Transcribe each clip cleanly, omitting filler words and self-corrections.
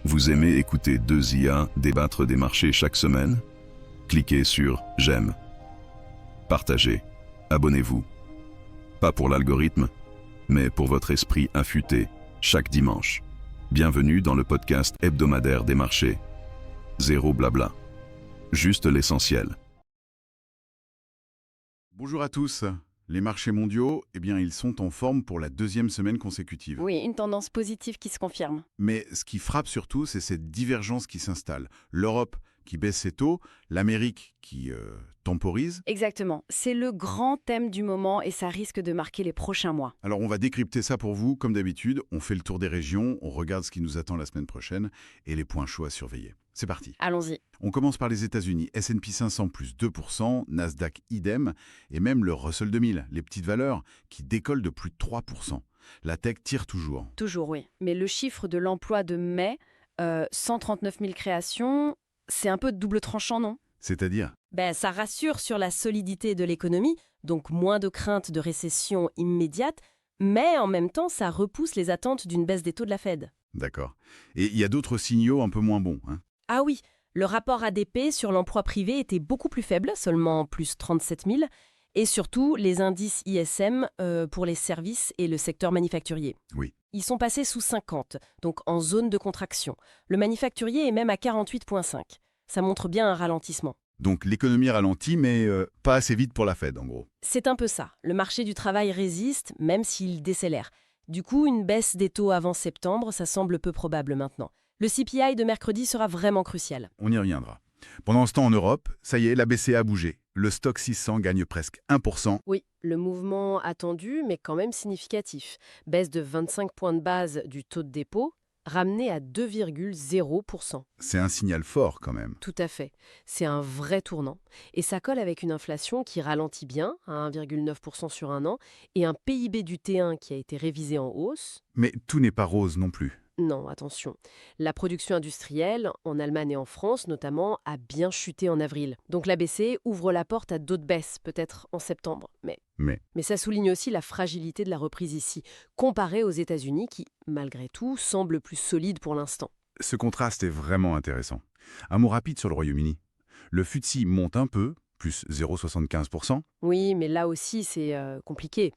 Vous aimez écouter deux IA débattre des marchés chaque semaine? Cliquez sur « J'aime ». Partagez. Abonnez-vous. Pas pour l'algorithme, mais pour votre esprit affûté, chaque dimanche. Bienvenue dans le podcast hebdomadaire des marchés. Zéro blabla. Juste l'essentiel. Bonjour à tous. Les marchés mondiaux, ils sont en forme pour la deuxième semaine consécutive. Oui, une tendance positive qui se confirme. Mais ce qui frappe surtout, c'est cette divergence qui s'installe. L'Europe qui baisse ses taux, l'Amérique qui temporise. Exactement. C'est le grand thème du moment et ça risque de marquer les prochains mois. Alors on va décrypter ça pour vous, comme d'habitude. On fait le tour des régions, on regarde ce qui nous attend la semaine prochaine et les points chauds à surveiller. C'est parti. Allons-y. On commence par les États-Unis. S&P 500 plus 2%, Nasdaq idem, et même le Russell 2000, les petites valeurs, qui décollent de plus de 3%. La tech tire toujours. Toujours, oui. Mais le chiffre de l'emploi de mai, 139 000 créations, c'est un peu double tranchant, non? C'est-à-dire? Ça rassure sur la solidité de l'économie, donc moins de crainte de récession immédiate, mais en même temps, ça repousse les attentes d'une baisse des taux de la Fed. D'accord. Et il y a d'autres signaux un peu moins bons, hein? Ah oui, le rapport ADP sur l'emploi privé était beaucoup plus faible, seulement plus 37 000, et surtout les indices ISM pour les services et le secteur manufacturier. Oui. Ils sont passés sous 50, donc en zone de contraction. Le manufacturier est même à 48,5. Ça montre bien un ralentissement. Donc l'économie ralentit, mais pas assez vite pour la Fed, en gros. C'est un peu ça. Le marché du travail résiste, même s'il décélère. Du coup, une baisse des taux avant septembre, ça semble peu probable maintenant. Le CPI de mercredi sera vraiment crucial. On y reviendra. Pendant ce temps, en Europe, ça y est, la BCE a bougé. Le stock 600 gagne presque 1%. Oui, le mouvement attendu, mais quand même significatif. Baisse de 25 points de base du taux de dépôt, ramené à 2,0%. C'est un signal fort, quand même. Tout à fait. C'est un vrai tournant. Et ça colle avec une inflation qui ralentit bien, à 1,9% sur un an, et un PIB du T1 qui a été révisé en hausse. Mais tout n'est pas rose non plus. Non, attention. La production industrielle, en Allemagne et en France notamment, a bien chuté en avril. Donc la BCE ouvre la porte à d'autres baisses, peut-être en septembre. Mais ça souligne aussi la fragilité de la reprise ici, comparée aux États-Unis qui, malgré tout, semblent plus solides pour l'instant. Ce contraste est vraiment intéressant. Un mot rapide sur le Royaume-Uni. Le FTSE monte un peu, plus 0,75%. Oui, mais là aussi, c'est compliqué.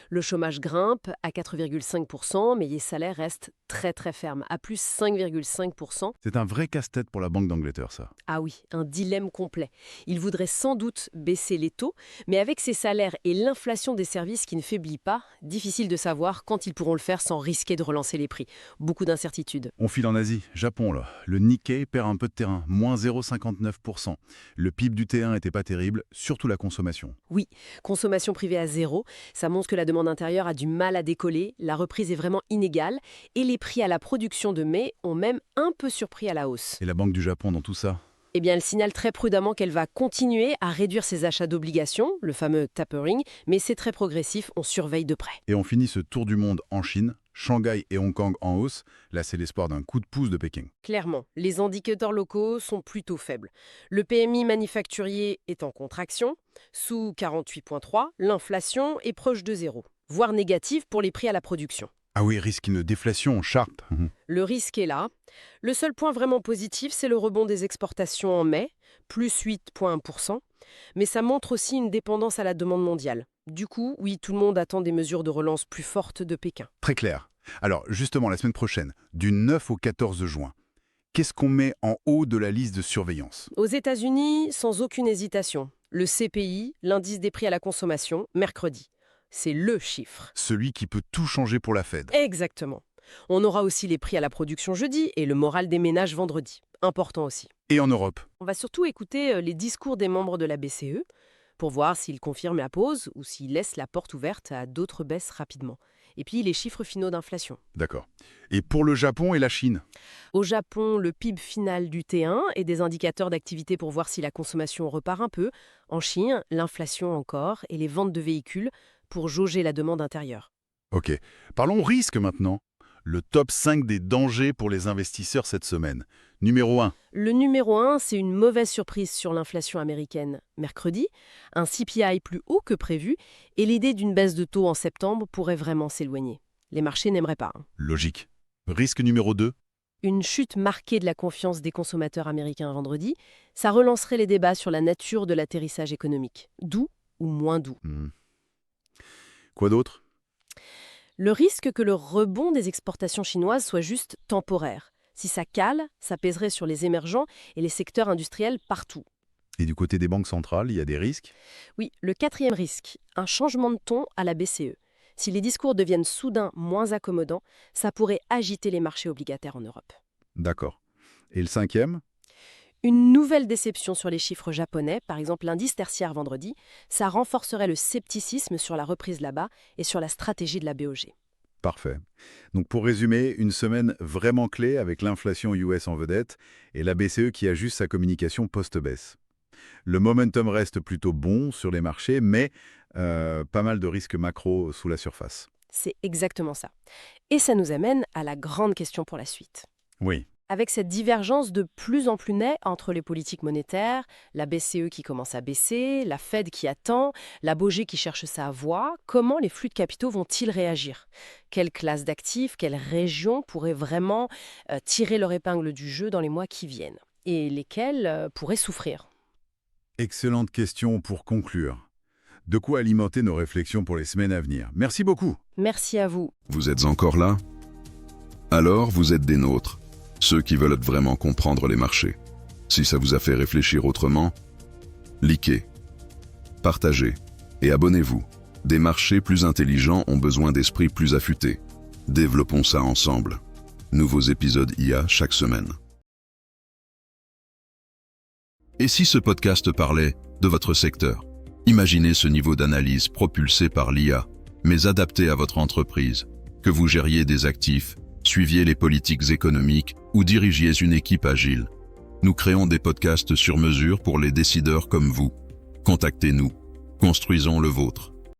Le chômage grimpe à 4,5%, mais les salaires restent très très fermes, à plus 5,5%. C'est un vrai casse-tête pour la Banque d'Angleterre, ça. Ah oui, un dilemme complet. Ils voudraient sans doute baisser les taux, mais avec ces salaires et l'inflation des services qui ne faiblit pas, difficile de savoir quand ils pourront le faire sans risquer de relancer les prix. Beaucoup d'incertitudes. On file en Asie, Japon là. Le Nikkei perd un peu de terrain, moins 0,59%. Le PIB du T1 n'était pas terrible, surtout la consommation. Oui, consommation privée à zéro, ça montre que la demande intérieure a du mal à décoller, la reprise est vraiment inégale, et les prix à la production de mai ont même un peu surpris à la hausse. Et la Banque du Japon dans tout ça? Eh bien, elle signale très prudemment qu'elle va continuer à réduire ses achats d'obligations, le fameux tapering, mais c'est très progressif, on surveille de près. Et on finit ce tour du monde en Chine, Shanghai et Hong Kong en hausse. Là, c'est l'espoir d'un coup de pouce de Pékin. Clairement, les indicateurs locaux sont plutôt faibles. Le PMI manufacturier est en contraction, sous 48,3, l'inflation est proche de zéro, voire négative pour les prix à la production. Ah oui, risque une déflation sharp. Le risque est là. Le seul point vraiment positif, c'est le rebond des exportations en mai, plus 8,1%. Mais ça montre aussi une dépendance à la demande mondiale. Du coup, oui, tout le monde attend des mesures de relance plus fortes de Pékin. Très clair. Alors, justement, la semaine prochaine, du 9 au 14 juin, qu'est-ce qu'on met en haut de la liste de surveillance? Aux États-Unis, sans aucune hésitation, le CPI, l'indice des prix à la consommation, mercredi. C'est le chiffre. Celui qui peut tout changer pour la Fed. Exactement. On aura aussi les prix à la production jeudi et le moral des ménages vendredi. Important aussi. Et en Europe? On va surtout écouter les discours des membres de la BCE pour voir s'ils confirment la pause ou s'ils laissent la porte ouverte à d'autres baisses rapidement. Et puis les chiffres finaux d'inflation. D'accord. Et pour le Japon et la Chine? Au Japon, le PIB final du T1 et des indicateurs d'activité pour voir si la consommation repart un peu. En Chine, l'inflation encore et les ventes de véhicules pour jauger la demande intérieure. Ok. Parlons risque maintenant. Le top 5 des dangers pour les investisseurs cette semaine. Numéro 1. Le numéro 1, c'est une mauvaise surprise sur l'inflation américaine. Mercredi, un CPI plus haut que prévu et l'idée d'une baisse de taux en septembre pourrait vraiment s'éloigner. Les marchés n'aimeraient pas. Logique. Risque numéro 2. Une chute marquée de la confiance des consommateurs américains vendredi, ça relancerait les débats sur la nature de l'atterrissage économique. Doux ou moins doux. Quoi d'autre? Le risque que le rebond des exportations chinoises soit juste temporaire. Si ça cale, ça pèserait sur les émergents et les secteurs industriels partout. Et du côté des banques centrales, il y a des risques? Oui, le quatrième risque, un changement de ton à la BCE. Si les discours deviennent soudain moins accommodants, ça pourrait agiter les marchés obligataires en Europe. D'accord. Et le cinquième? Une nouvelle déception sur les chiffres japonais, par exemple l'indice tertiaire vendredi, ça renforcerait le scepticisme sur la reprise là-bas et sur la stratégie de la BOJ. Parfait. Donc pour résumer, une semaine vraiment clé avec l'inflation US en vedette et la BCE qui ajuste sa communication post-baisse. Le momentum reste plutôt bon sur les marchés, mais pas mal de risques macro sous la surface. C'est exactement ça. Et ça nous amène à la grande question pour la suite. Oui. Avec cette divergence de plus en plus nette entre les politiques monétaires, la BCE qui commence à baisser, la Fed qui attend, la BOJ qui cherche sa voie, comment les flux de capitaux vont-ils réagir? Quelle classe d'actifs, quelles régions pourraient vraiment tirer leur épingle du jeu dans les mois qui viennent? Et lesquelles pourraient souffrir? Excellente question pour conclure. De quoi alimenter nos réflexions pour les semaines à venir. Merci beaucoup. Merci à vous. Vous êtes encore là? Alors vous êtes des nôtres, ceux qui veulent vraiment comprendre les marchés. Si ça vous a fait réfléchir autrement, likez, partagez et abonnez-vous. Des marchés plus intelligents ont besoin d'esprits plus affûtés. Développons ça ensemble. Nouveaux épisodes IA chaque semaine. Et si ce podcast parlait de votre secteur? Imaginez ce niveau d'analyse propulsé par l'IA, mais adapté à votre entreprise. Que vous gériez des actifs, suiviez les politiques économiques ou dirigiez une équipe agile. Nous créons des podcasts sur mesure pour les décideurs comme vous. Contactez-nous. Construisons le vôtre.